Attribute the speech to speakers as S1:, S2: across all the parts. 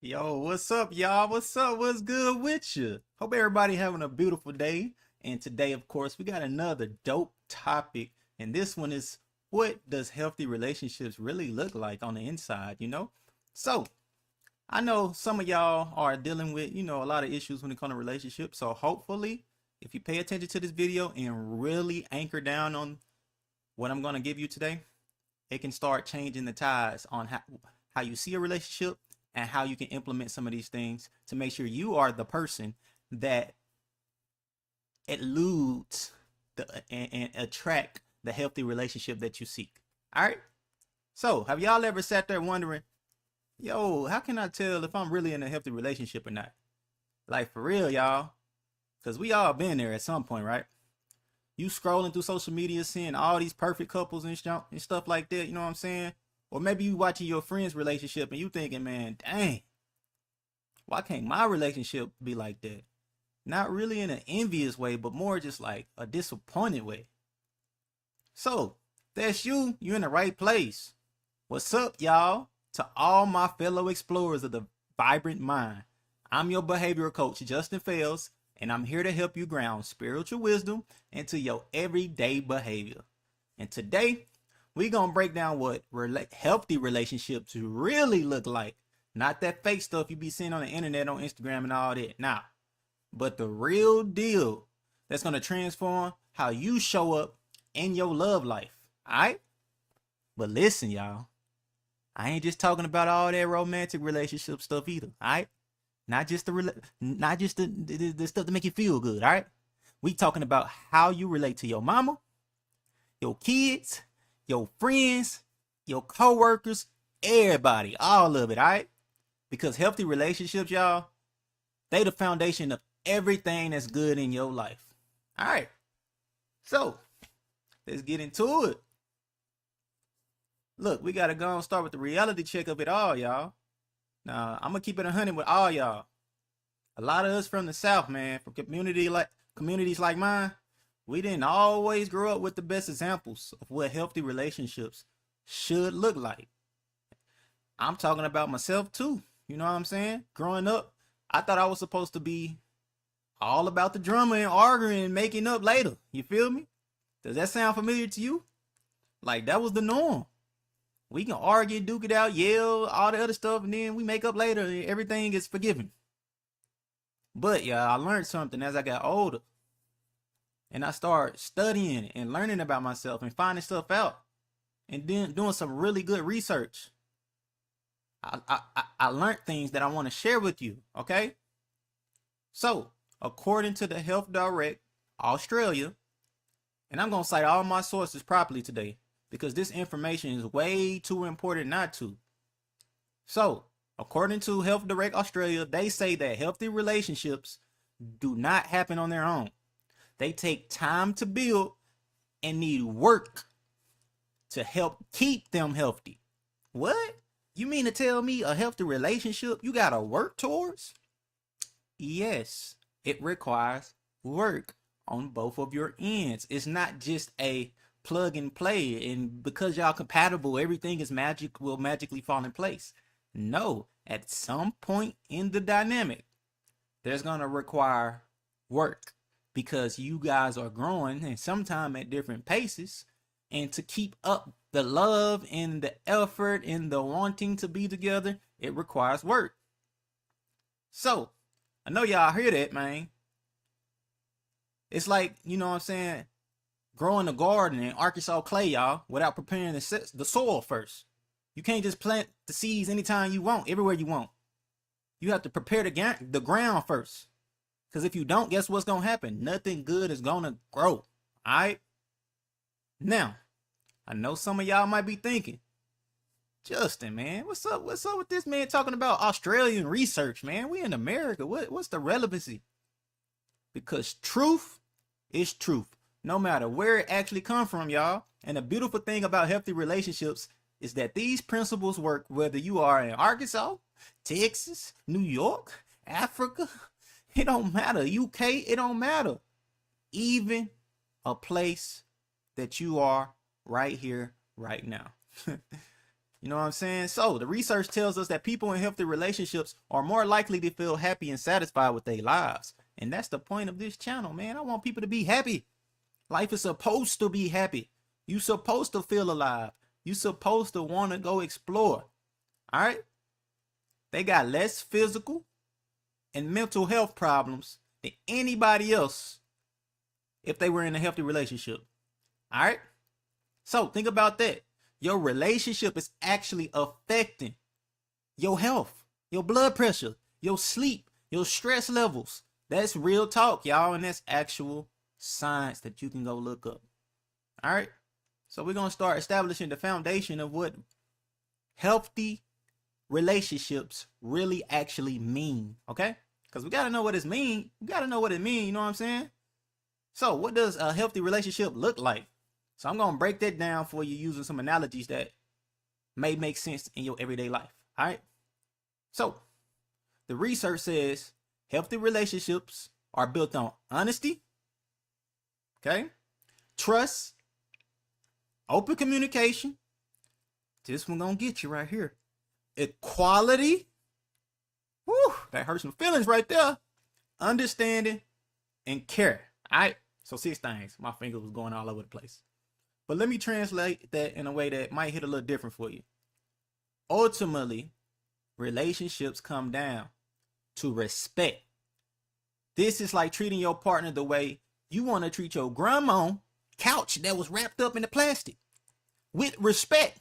S1: Yo, what's up, y'all? What's up? What's good with you? Hope everybody having a beautiful day. And today, of course, we got another dope topic. And this one is, what does healthy relationships really look like on the inside? So, I know some of y'all are dealing with, a lot of issues when it comes to relationships. So hopefully, if you pay attention to this video and really anchor down on what I'm going to give you today, it can start changing the tides on how you see a relationship and how you can implement some of these things to make sure you are the person that eludes and attract the healthy relationship that you seek. All right. So have y'all ever sat there wondering, yo, how can I tell if I'm really in a healthy relationship or not? Like for real, y'all. Because we all been there at some point, right? You scrolling through social media, seeing all these perfect couples and stuff like that. You know what I'm saying? Or maybe you watching your friend's relationship and you thinking, man, dang, why can't my relationship be like that? Not really in an envious way, but more just like a disappointed way. So, that's you. You're in the right place. What's up, y'all? To all my fellow explorers of the vibrant mind, I'm your behavioral coach, Justin Fales, and I'm here to help you ground spiritual wisdom into your everyday behavior. And today, we're going to break down what healthy relationships really look like. Not that fake stuff you be seeing on the internet, on Instagram and all that. Nah, but the real deal that's going to transform how you show up in your love life. All right? But listen, y'all. I ain't just talking about all that romantic relationship stuff either. All right? Not just the stuff to make you feel good. All right? We talking about how you relate to your mama, your kids, your friends, your coworkers, everybody, all of it, all right? Because healthy relationships, y'all, they the foundation of everything that's good in your life. All right. So, let's get into it. Look, we got to go and start with the reality check of it all, y'all. Now, I'm going to keep it 100 with all y'all. A lot of us from the South, man, from communities like mine, we didn't always grow up with the best examples of what healthy relationships should look like. I'm talking about myself too. You know what I'm saying? Growing up, I thought I was supposed to be all about the drama and arguing and making up later. You feel me? Does that sound familiar to you? Like that was the norm. We can argue, duke it out, yell, all the other stuff, and then we make up later and everything is forgiven. But yeah, I learned something as I got older. And I started studying and learning about myself and finding stuff out and then doing some really good research. I learned things that I want to share with you, okay? So, according to the Health Direct Australia, and I'm going to cite all my sources properly today because this information is way too important not to. So, according to Health Direct Australia, they say that healthy relationships do not happen on their own. They take time to build and need work to help keep them healthy. What? You mean to tell me a healthy relationship you gotta work towards? Yes, it requires work on both of your ends. It's not just a plug and play, and because y'all compatible, everything is will magically fall in place. No, at some point in the dynamic, there's gonna require work because you guys are growing and sometimes at different paces, and to keep up the love and the effort and the wanting to be together, it requires work. So, I know y'all hear that, man. It's like, you know what I'm saying, growing a garden in Arkansas clay, y'all, without preparing the soil first. You can't just plant the seeds anytime you want, everywhere you want. You have to prepare the ground first. Because if you don't, guess what's going to happen? Nothing good is going to grow. All right? Now, I know some of y'all might be thinking, Justin, man, what's up? What's up with this man talking about Australian research, man? We in America. What's the relevancy? Because truth is truth, no matter where it actually comes from, y'all. And the beautiful thing about healthy relationships is that these principles work whether you are in Arkansas, Texas, New York, Africa. It don't matter. UK, it don't matter. Even a place that you are right here, right now. You know what I'm saying? So the research tells us that people in healthy relationships are more likely to feel happy and satisfied with their lives. And that's the point of this channel, man. I want people to be happy. Life is supposed to be happy. You supposed to feel alive. You supposed to want to go explore. All right? They got less physical and mental health problems than anybody else if they were in a healthy relationship. All right? So think about that. Your relationship is actually affecting your health, your blood pressure, your sleep, your stress levels. That's real talk, y'all, and that's actual science that you can go look up. All right? So we're going to start establishing the foundation of what healthy relationships really actually mean, okay? Because we got to know what it means. We got to know what it means, you know what I'm saying? So what does a healthy relationship look like? So I'm going to break that down for you using some analogies that may make sense in your everyday life. All right. So the research says healthy relationships are built on honesty, okay, trust, open communication. This one going to get you right here. Equality. Woo, that hurts some feelings right there. Understanding and care. All right. So 6 things. My finger was going all over the place. But let me translate that in a way that might hit a little different for you. Ultimately, relationships come down to respect. This is like treating your partner the way you want to treat your grandma couch that was wrapped up in the plastic. With respect.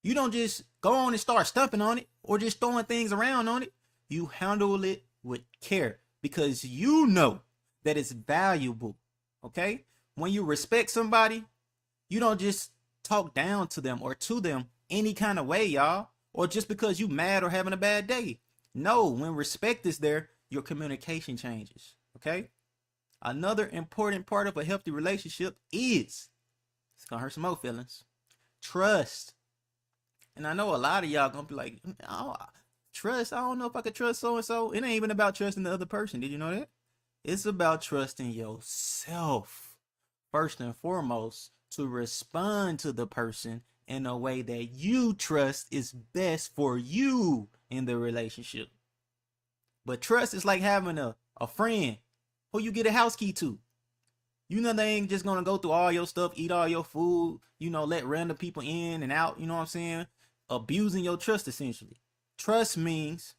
S1: You don't just go on and start stumping on it or just throwing things around on it. You handle it with care because you know that it's valuable. Okay? When you respect somebody, you don't just talk down to them or to them any kind of way, y'all, or just because you mad or having a bad day. No, when respect is there, your communication changes, okay? Another important part of a healthy relationship is, it's gonna hurt some more feelings, trust. And I know a lot of y'all gonna be like, oh, trust, I don't know if I could trust so-and-so. It ain't even about trusting the other person. Did you know that? It's about trusting yourself, first and foremost, to respond to the person in a way that you trust is best for you in the relationship. But trust is like having a friend who you get a house key to. You know they ain't just gonna go through all your stuff, eat all your food, you know, let random people in and out, you know what I'm saying? Abusing your trust, essentially. Trust means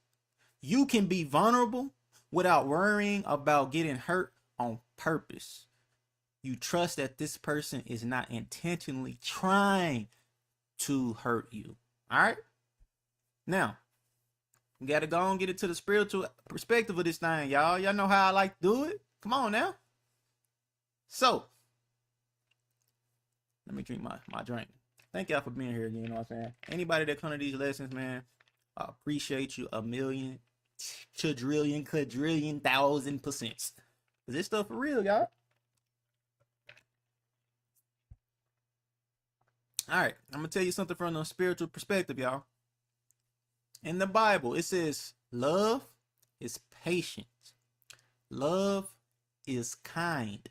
S1: you can be vulnerable without worrying about getting hurt on purpose. You trust that this person is not intentionally trying to hurt you. All right? Now, we got to go and get it to the spiritual perspective of this thing, y'all. Y'all know how I like to do it. Come on now. So, let me drink my drink. Thank y'all for being here. You know what I'm saying? Anybody that come to these lessons, man, I appreciate you 1,000,000, quadrillion, 1,000,000%. Is this stuff for real, y'all? All right, I'm gonna tell you something from the spiritual perspective, y'all. In the Bible, it says love is patient. Love is kind.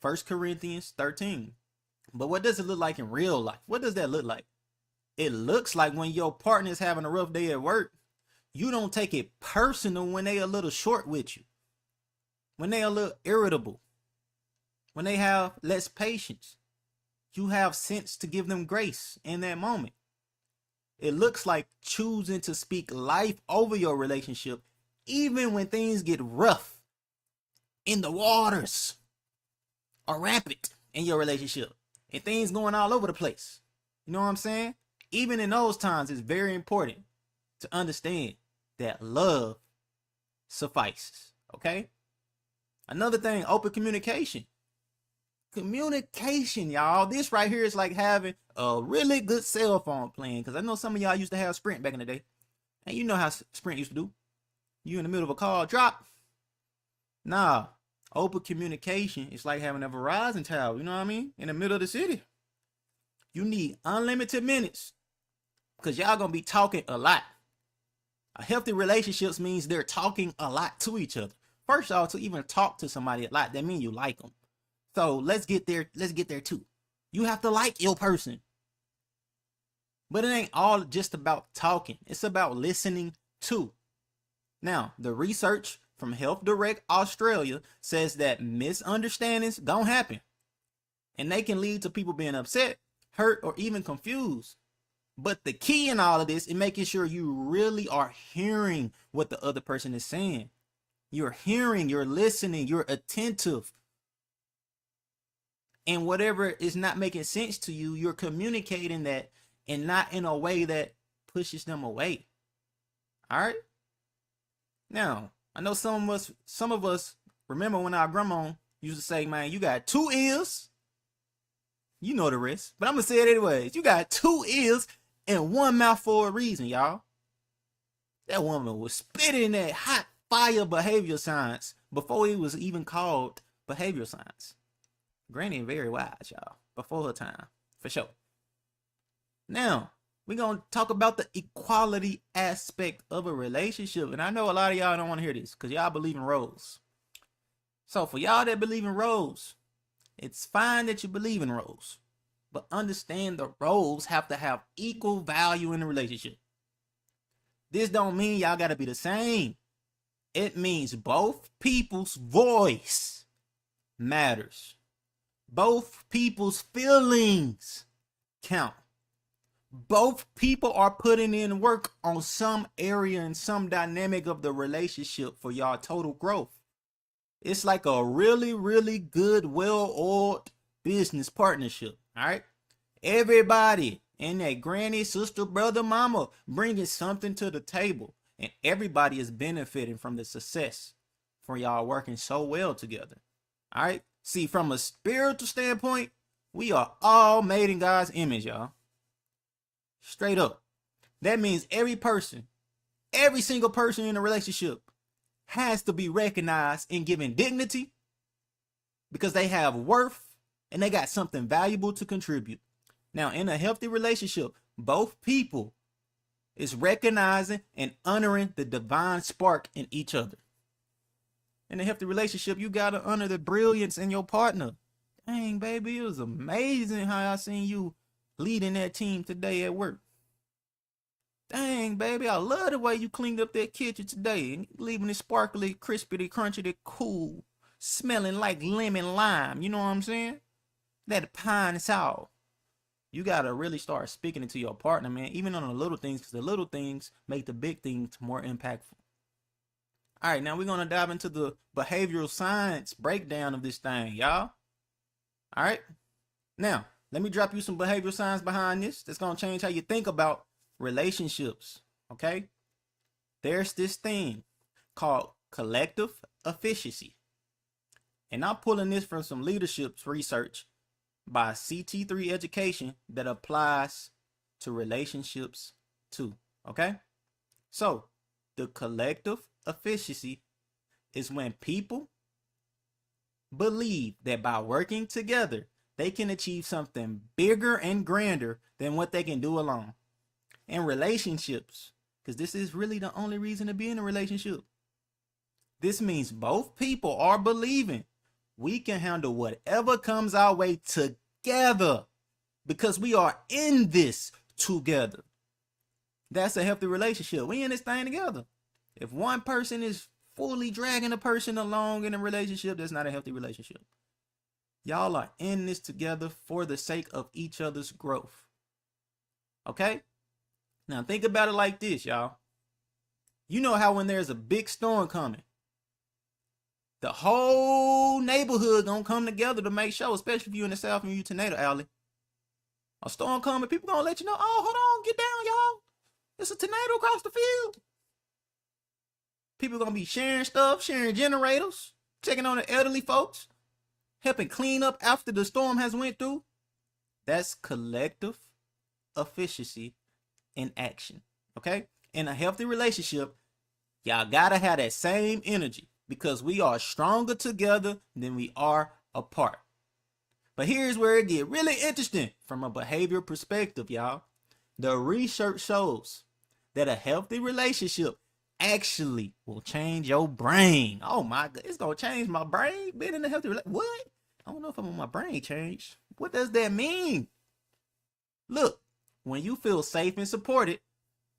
S1: 1 Corinthians 13. But what does it look like in real life? What does that look like? It looks like when your partner is having a rough day at work, you don't take it personal when they a little short with you, when they a little irritable, when they have less patience. You have sense to give them grace in that moment. It looks like choosing to speak life over your relationship, even when things get rough in the waters or rapid in your relationship and things going all over the place. You know what I'm saying? Even in those times, it's very important to understand that love suffices. Okay? Another thing, open communication. Communication, y'all. This right here is like having a really good cell phone plan. Because I know some of y'all used to have Sprint back in the day. And you know how Sprint used to do. You in the middle of a call, drop. Nah. Open communication is like having a Verizon tower. You know what I mean? In the middle of the city. You need unlimited minutes. Because y'all going to be talking a lot. A healthy relationships means they're talking a lot to each other. First off, to even talk to somebody a lot, that means you like them. So let's get there. Let's get there too. You have to like your person. But it ain't all just about talking. It's about listening too. Now, the research from Health Direct Australia says that misunderstandings don't happen. And they can lead to people being upset, hurt, or even confused. But the key in all of this is making sure you really are hearing what the other person is saying. You're hearing, you're listening, you're attentive. And whatever is not making sense to you, you're communicating that, and not in a way that pushes them away. All right? Now, I know some of us remember when our grandma used to say, man, you got 2 ears. You know the rest, but I'm going to say it anyways. You got 2 ears and 1 mouth for a reason, y'all. That woman was spitting that hot fire behavioral science before it was even called behavioral science. Granny very wise, y'all, before her time, for sure. Now, we're going to talk about the equality aspect of a relationship. And I know a lot of y'all don't want to hear this because y'all believe in roles. So for y'all that believe in roles, it's fine that you believe in roles, but understand the roles have to have equal value in the relationship. This don't mean y'all got to be the same. It means both people's voice matters. Both people's feelings count. Both people are putting in work on some area and some dynamic of the relationship for y'all total growth. It's like a really, really good, well-oiled business partnership, all right? Everybody and that granny, sister, brother, mama bringing something to the table, and everybody is benefiting from the success for y'all working so well together, all right? See, from a spiritual standpoint, we are all made in God's image, y'all. Straight up. That means every single person in a relationship has to be recognized and given dignity because they have worth and they got something valuable to contribute. Now, in a healthy relationship, both people is recognizing and honoring the divine spark in each other. In a healthy relationship, you got to honor the brilliance in your partner. Dang, baby, it was amazing how I seen you leading that team today at work. Dang, baby, I love the way you cleaned up that kitchen today and leaving it sparkly, crispy, crunchy, cool, smelling like lemon lime. You know what I'm saying? That pine salt. You got to really start speaking it to your partner, man, even on the little things, because the little things make the big things more impactful. All right, now we're going to dive into the behavioral science breakdown of this thing, y'all. All right. Now, let me drop you some behavioral science behind this that's going to change how you think about relationships, okay? There's this thing called collective efficacy. And I'm pulling this from some leadership research by CT3 Education that applies to relationships too, okay? So, the collective efficacy is when people believe that by working together, they can achieve something bigger and grander than what they can do alone. In relationships, because this is really the only reason to be in a relationship. This means both people are believing we can handle whatever comes our way together because we are in this together. That's a healthy relationship. We in this thing together. If one person is fully dragging a person along in a relationship, that's not a healthy relationship. Y'all are in this together for the sake of each other's growth. Okay? Now think about it like this, y'all. You know how when there's a big storm coming, the whole neighborhood gonna come together to make sure, especially if you're in the South and you Tornado Alley. A storm coming, people gonna let you know, oh, hold on, get down, y'all. It's a tornado across the field. People gonna be sharing stuff, sharing generators, checking on the elderly folks, helping clean up after the storm has went through. That's collective efficacy in action, okay? In a healthy relationship, y'all gotta have that same energy because we are stronger together than we are apart. But here's where it gets really interesting from a behavior perspective, y'all. The research shows that a healthy relationship actually will change your brain. Oh my God, it's gonna change my brain being in a healthy relationship. What? I don't know if I want my brain changed. What does that mean? Look, when you feel safe and supported,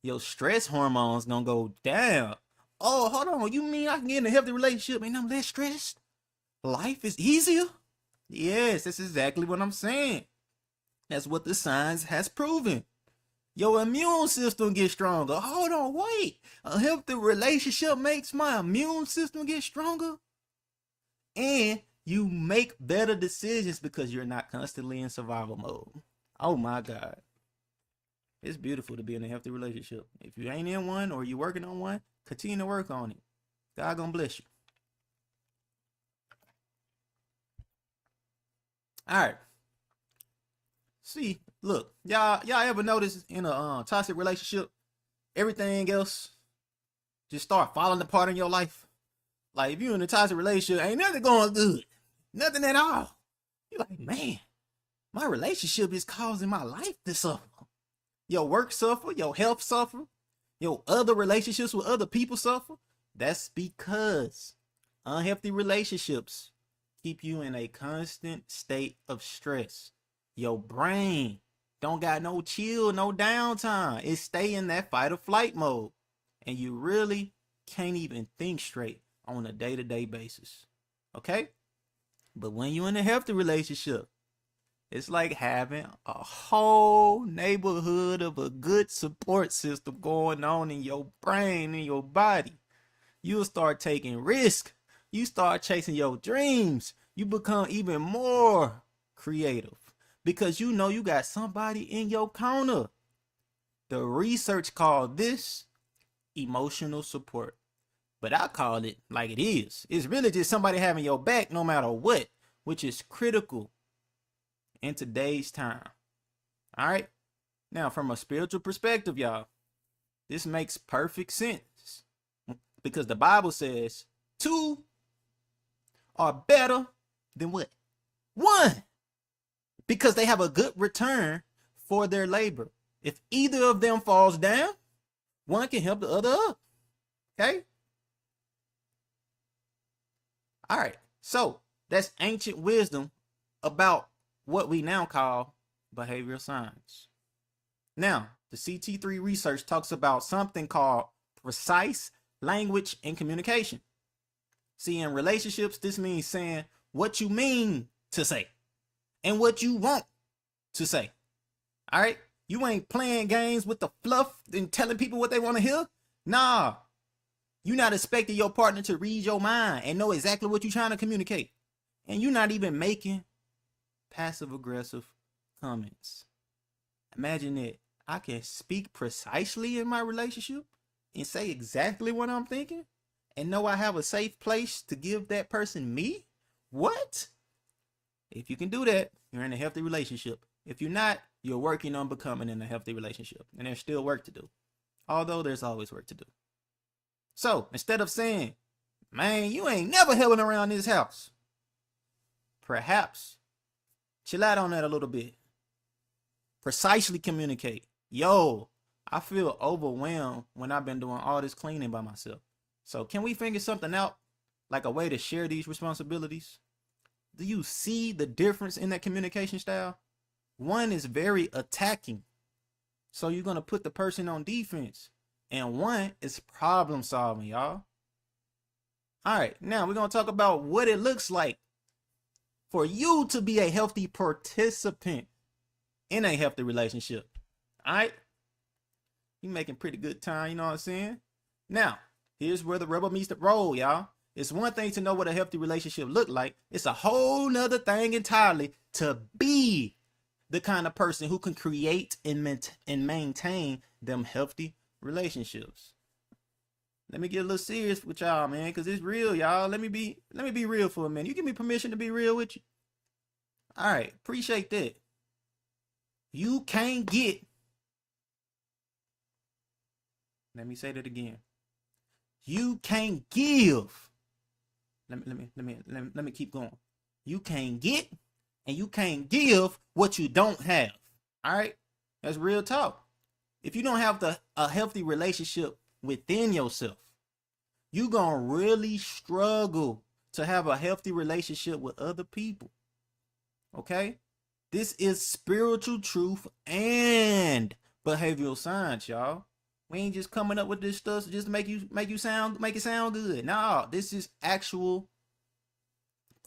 S1: your stress hormones gonna go down. Oh, hold on. You mean I can get in a healthy relationship and I'm less stressed? Life is easier? Yes, that's exactly what I'm saying. That's what the science has proven. Your immune system gets stronger. Hold on, wait. A healthy relationship makes my immune system get stronger? And you make better decisions because you're not constantly in survival mode. Oh my God. It's beautiful to be in a healthy relationship. If you ain't in one or you're working on one, continue to work on it. God gonna bless you. All right. See, look, y'all ever notice in a toxic relationship, everything else just start falling apart in your life? Like if you're in a toxic relationship, ain't nothing going good. Nothing at all. You're like, man, my relationship is causing my life to suffer. Your work suffer, your health suffer, your other relationships with other people suffer. That's because unhealthy relationships keep you in a constant state of stress. Your brain don't got no chill, no downtime. It stay in that fight or flight mode. And you really can't even think straight on a day-to-day basis. Okay? But when you're in a healthy relationship, it's like having a whole neighborhood of a good support system going on in your brain, in your body. You'll start taking risks. You start chasing your dreams. You become even more creative because you know you got somebody in your corner. The research called this emotional support, but I call it like it is. It's really just somebody having your back no matter what, which is critical in today's time. All right. Now, from a spiritual perspective, y'all, this makes perfect sense because the Bible says two are better than what? One, because they have a good return for their labor. If either of them falls down, one can help the other up. Okay. All right. So that's ancient wisdom about what we now call behavioral science. Now, the CT3 research talks about something called precise language and communication. See, in relationships, this means saying what you mean to say and what you want to say. All right? You ain't playing games with the fluff and telling people what they want to hear. Nah. You're not expecting your partner to read your mind and know exactly what you're trying to communicate. And you're not even making passive-aggressive comments. Imagine that I can speak precisely in my relationship and say exactly what I'm thinking and know I have a safe place to give that person me? What? If you can do that, you're in a healthy relationship. If you're not, you're working on becoming in a healthy relationship. And there's still work to do. Although there's always work to do. So instead of saying, man, you ain't never helping around this house, perhaps chill out on that a little bit. Precisely communicate. Yo, I feel overwhelmed when I've been doing all this cleaning by myself. So can we figure something out? Like a way to share these responsibilities? Do you see the difference in that communication style? One is very attacking. So you're going to put the person on defense. And one is problem solving, y'all. All right, now we're going to talk about what it looks like for you to be a healthy participant in a healthy relationship. All right? You're making pretty good time, you know what I'm saying? Now, here's where the rubber meets the road, y'all. It's one thing to know what a healthy relationship look like. It's a whole nother thing entirely to be the kind of person who can create and maintain them healthy relationships. Let me get a little serious with y'all, man, because it's real, y'all. Let me be real for a minute. You give me permission to be real with you? All right, appreciate that. You can't get, let me say that again. You can't give. Let me keep going. You can't get and you can't give what you don't have. All right? That's real talk. If you don't have a healthy relationship within yourself, you're going to really struggle to have a healthy relationship with other people. Okay? This is spiritual truth and behavioral science, y'all. We ain't just coming up with this stuff just to make it sound good. No, this is actual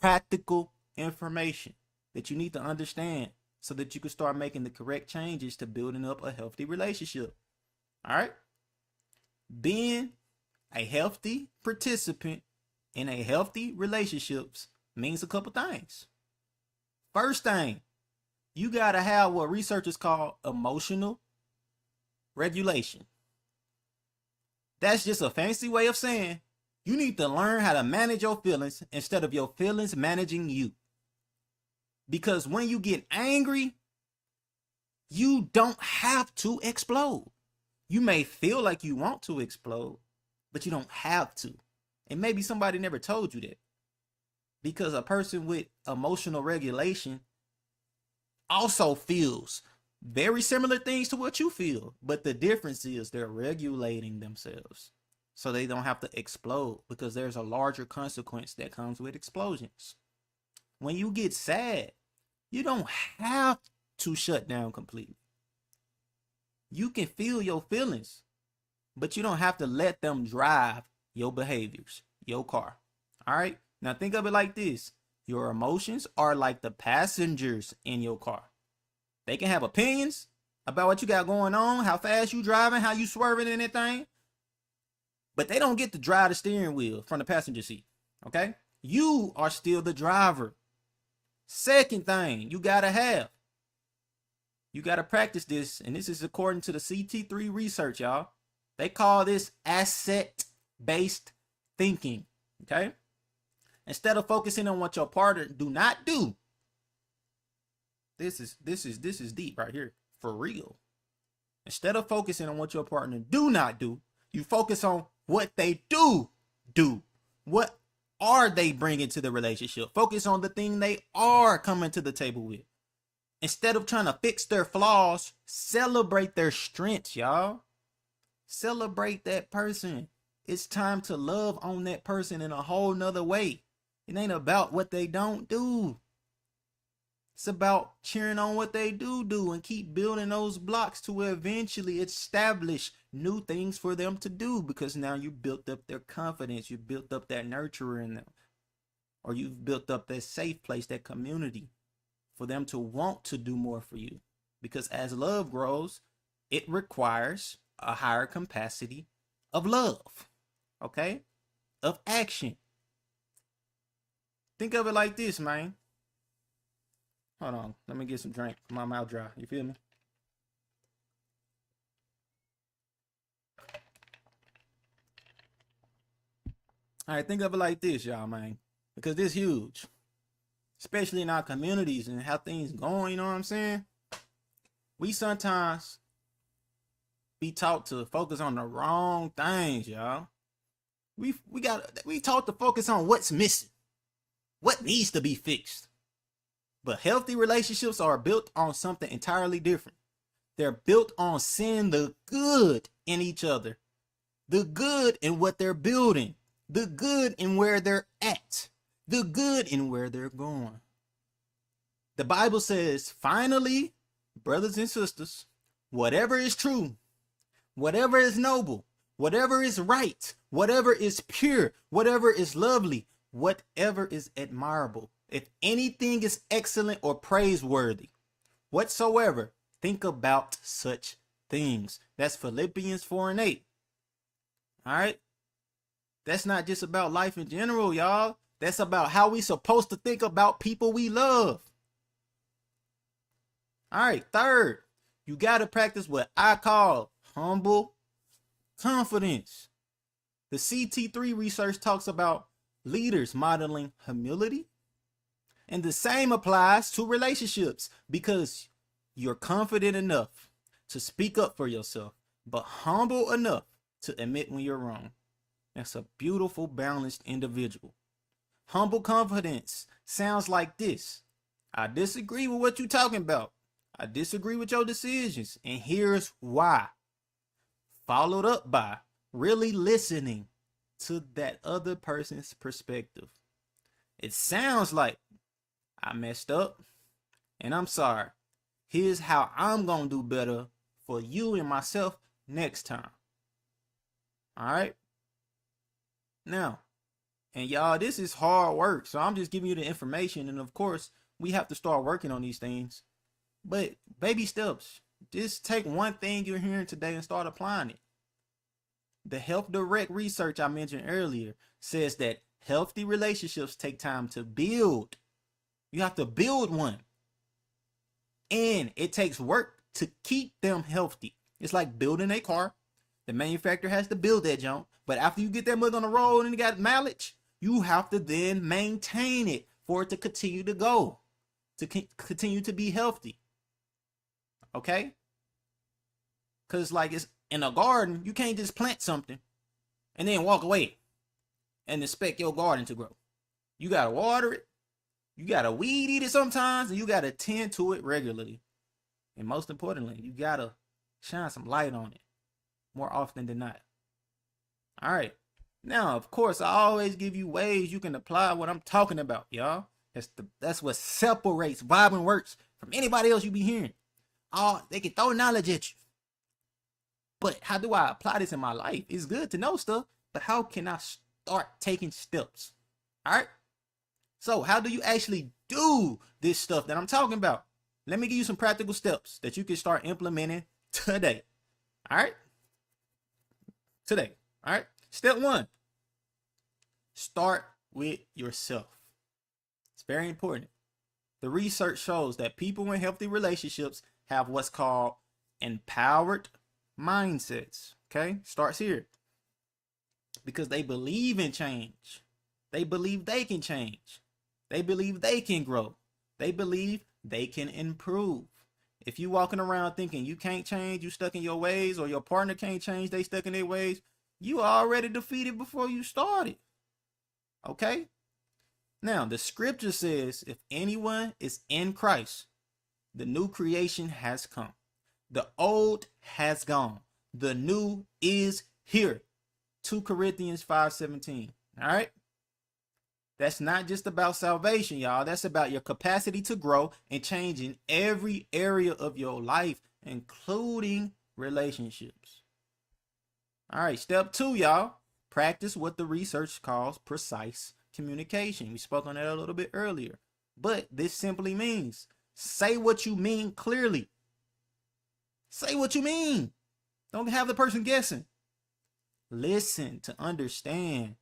S1: practical information that you need to understand so that you can start making the correct changes to building up a healthy relationship. All right? Being a healthy participant in a healthy relationships means a couple things. First thing, you got to have what researchers call emotional regulation. That's just a fancy way of saying you need to learn how to manage your feelings instead of your feelings managing you. Because when you get angry, you don't have to explode. You may feel like you want to explode, but you don't have to. And maybe somebody never told you that. Because a person with emotional regulation also feels very similar things to what you feel. But the difference is they're regulating themselves so they don't have to explode, because there's a larger consequence that comes with explosions. When you get sad, you don't have to shut down completely. You can feel your feelings, but you don't have to let them drive your behaviors, your car. All right? Now think of it like this. Your emotions are like the passengers in your car. They can have opinions about what you got going on, how fast you driving, how you swerving and anything, but they don't get to drive the steering wheel from the passenger seat. Okay? You are still the driver. Second thing you gotta have, you gotta practice this, and this is according to the CT3 research, y'all. They call this asset-based thinking. Okay? Instead of focusing on what your partner do not do, this is deep right here, for real. Instead of focusing on what your partner do not do, you focus on what they do. What are they bringing to the relationship? Focus on the thing they are coming to the table with. Instead of trying to fix their flaws, celebrate their strengths, y'all. Celebrate that person. It's time to love on that person in a whole nother way. It ain't about what they don't do. It's about cheering on what they do and keep building those blocks to eventually establish new things for them to do, because now you built up their confidence. You built up that nurturer in them, or you've built up that safe place, that community for them to want to do more for you. Because as love grows, it requires a higher capacity of love, okay? Of action. Think of it like this, man. Hold on, let me get some drink. My mouth dry. You feel me? All right, think of it like this, y'all, man. Because this is huge. Especially in our communities and how things going, you know what I'm saying? We sometimes be taught to focus on the wrong things, y'all. We taught to focus on what's missing, what needs to be fixed. But healthy relationships are built on something entirely different. They're built on seeing the good in each other, the good in what they're building, the good in where they're at, the good in where they're going. The Bible says, finally, brothers and sisters, whatever is true, whatever is noble, whatever is right, whatever is pure, whatever is lovely, whatever is admirable, if anything is excellent or praiseworthy, whatsoever, think about such things. That's Philippians 4:8. All right? That's not just about life in general, y'all. That's about how we supposed to think about people we love. All right, third, you got to practice what I call humble confidence. The CT3 research talks about leaders modeling humility. And the same applies to relationships, because you're confident enough to speak up for yourself, but humble enough to admit when you're wrong. That's a beautiful, balanced individual. Humble confidence sounds like this. I disagree with what you're talking about. I disagree with your decisions, and here's why. Followed up by really listening to that other person's perspective. It sounds like, I messed up and I'm sorry. Here's how I'm going to do better for you and myself next time. All right. Now, and y'all, this is hard work. So I'm just giving you the information. And of course, we have to start working on these things. But baby steps. Just take one thing you're hearing today and start applying it. The Health Direct research I mentioned earlier says that healthy relationships take time to build. You have to build one. And it takes work to keep them healthy. It's like building a car. The manufacturer has to build that junk. But after you get that mug on the road and you got mileage, you have to then maintain it for it to continue to go, to continue to be healthy. Okay? Because like it's in a garden, you can't just plant something and then walk away and expect your garden to grow. You got to water it. You got to weed eat it sometimes, and you got to tend to it regularly. And most importantly, you got to shine some light on it more often than not. All right. Now, of course, I always give you ways you can apply what I'm talking about, y'all. That's what separates Vibe and Works from anybody else you be hearing. They can throw knowledge at you. But how do I apply this in my life? It's good to know stuff, but how can I start taking steps? All right. So how do you actually do this stuff that I'm talking about? Let me give you some practical steps that you can start implementing today. All right. Today. All right. Step 1. Start with yourself. It's very important. The research shows that people in healthy relationships have what's called empowered mindsets. Okay. Starts here. Because they believe in change. They believe they can change. They believe they can grow. They believe they can improve. If you walking around thinking you can't change, you stuck in your ways, or your partner can't change, they stuck in their ways, you already defeated before you started. Okay? Now, the scripture says, if anyone is in Christ, the new creation has come. The old has gone. The new is here. 2 Corinthians 5:17. All right? That's not just about salvation, y'all. That's about your capacity to grow and change in every area of your life, including relationships. All right, step 2, y'all. Practice what the research calls precise communication. We spoke on that a little bit earlier. But this simply means say what you mean clearly. Say what you mean. Don't have the person guessing. Listen to understand,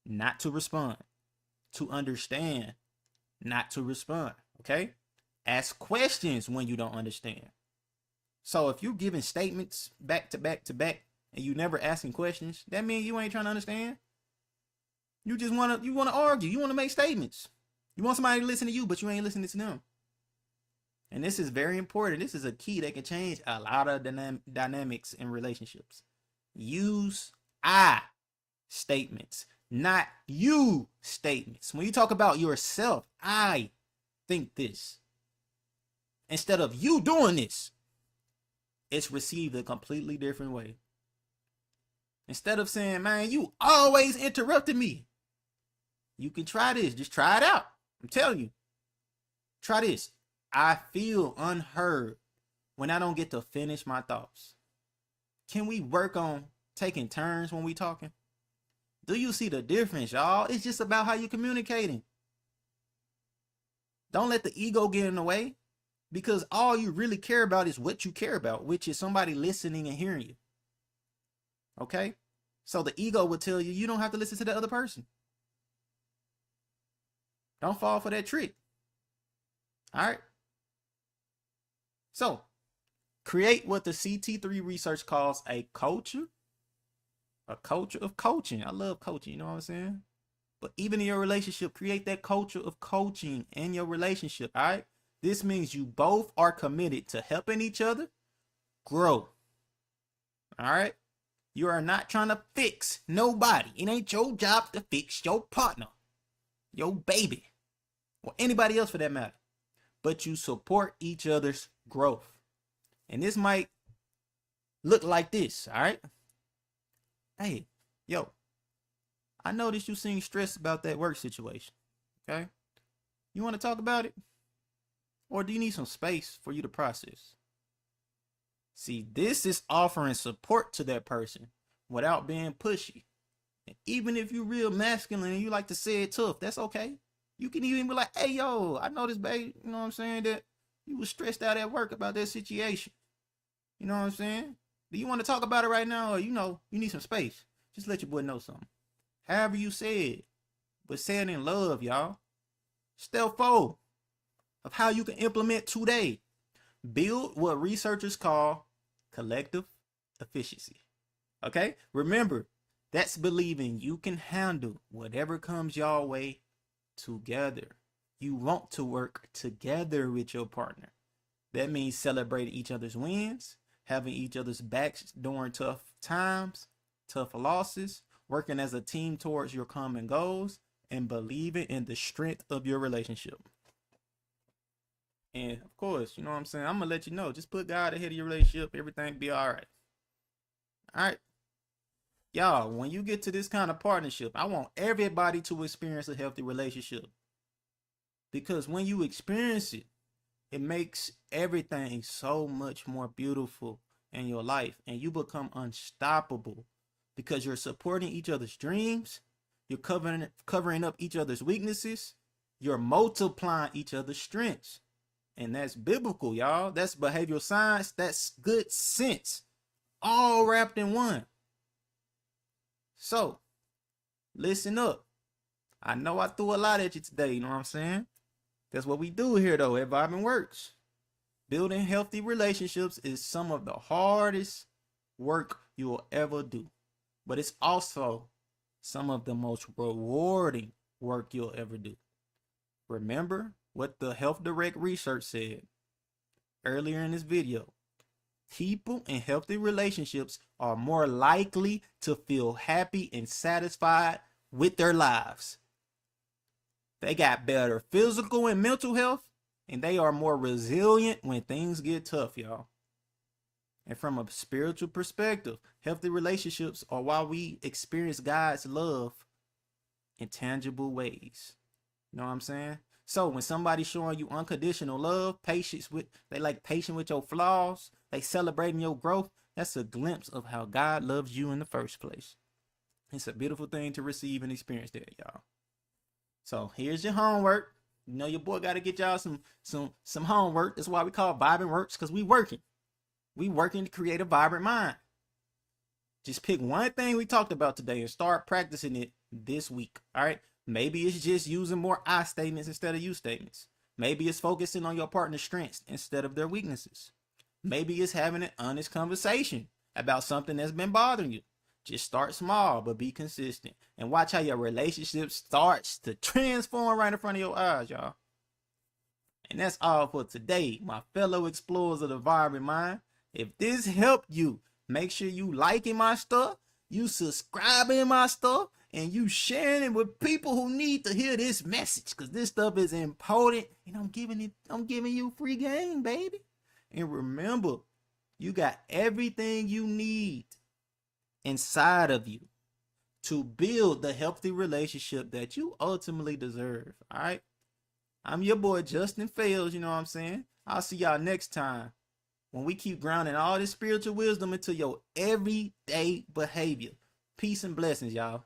S1: not to respond. To understand, not to respond. Okay? Ask questions when you don't understand. So if you're giving statements back to back to back and you never asking questions, that means you ain't trying to understand. You just want to argue. You want to make statements. You want somebody to listen to you, but you ain't listening to them. And this is very important. This is a key that can change a lot of dynamics in relationships. Use I statements, not you statements. When you talk about yourself, I think this. Instead of you doing this, it's received a completely different way. Instead of saying, man, you always interrupted me. You can try this. Just try it out. I'm telling you. Try this. I feel unheard when I don't get to finish my thoughts. Can we work on taking turns when we talking? Do you see the difference, y'all? It's just about how you're communicating. Don't let the ego get in the way, because all you really care about is what you care about, which is somebody listening and hearing you. Okay? So the ego will tell you don't have to listen to the other person. Don't fall for that trick. All right? So, create what the CT3 research calls a culture of coaching. I love coaching, you know what I'm saying? But even in your relationship, create that culture of coaching in your relationship, all right? This means you both are committed to helping each other grow, all right? You are not trying to fix nobody. It ain't your job to fix your partner, your baby, or anybody else for that matter. But you support each other's growth. And this might look like this, all right? Hey, yo, I noticed you seem stressed about that work situation, okay? You want to talk about it? Or do you need some space for you to process? See, this is offering support to that person without being pushy. And even if you're real masculine and you like to say it tough, that's okay. You can even be like, hey, yo, I noticed, babe, you know what I'm saying, that you was stressed out at work about that situation. You know what I'm saying? Do you want to talk about it right now, or you need some space? Just let your boy know something. However you say it, but say it in love, y'all. Step 4 of how you can implement today. Build what researchers call collective efficacy. Okay? Remember, that's believing you can handle whatever comes your way together. You want to work together with your partner. That means celebrating each other's wins, having each other's backs during tough times, tough losses, working as a team towards your common goals, and believing in the strength of your relationship. And of course, you know what I'm saying? I'm going to let you know, just put God ahead of your relationship. Everything be all right. All right. Y'all, when you get to this kind of partnership, I want everybody to experience a healthy relationship. Because when you experience it, it makes everything so much more beautiful in your life. And you become unstoppable because you're supporting each other's dreams. You're covering up each other's weaknesses. You're multiplying each other's strengths. And that's biblical, y'all. That's behavioral science. That's good sense. All wrapped in one. So, listen up. I know I threw a lot at you today, you know what I'm saying? That's what we do here, though, at Vibing Works. Building healthy relationships is some of the hardest work you will ever do. But it's also some of the most rewarding work you'll ever do. Remember what the Health Direct research said earlier in this video. People in healthy relationships are more likely to feel happy and satisfied with their lives. They got better physical and mental health, and they are more resilient when things get tough, y'all. And from a spiritual perspective, healthy relationships are why we experience God's love in tangible ways. You know what I'm saying? So when somebody's showing you unconditional love, they like patient with your flaws, they celebrating your growth, that's a glimpse of how God loves you in the first place. It's a beautiful thing to receive and experience that, y'all. So here's your homework. You know your boy got to get y'all some homework. That's why we call Vibing Works, because we working. We working to create a vibrant mind. Just pick one thing we talked about today and start practicing it this week. All right. Maybe it's just using more I statements instead of you statements. Maybe it's focusing on your partner's strengths instead of their weaknesses. Maybe it's having an honest conversation about something that's been bothering you. Just start small, but be consistent. And watch how your relationship starts to transform right in front of your eyes, y'all. And that's all for today, my fellow explorers of the vibrant mind. If this helped you, make sure you liking my stuff, you subscribing my stuff, and you sharing it with people who need to hear this message, because this stuff is important, and I'm giving you free game, baby. And remember, you got everything you need inside of you to build the healthy relationship that you ultimately deserve. All right. I'm your boy Justin Fails, you know what I'm saying? I'll see y'all next time when we keep grounding all this spiritual wisdom into your everyday behavior. Peace and blessings, y'all.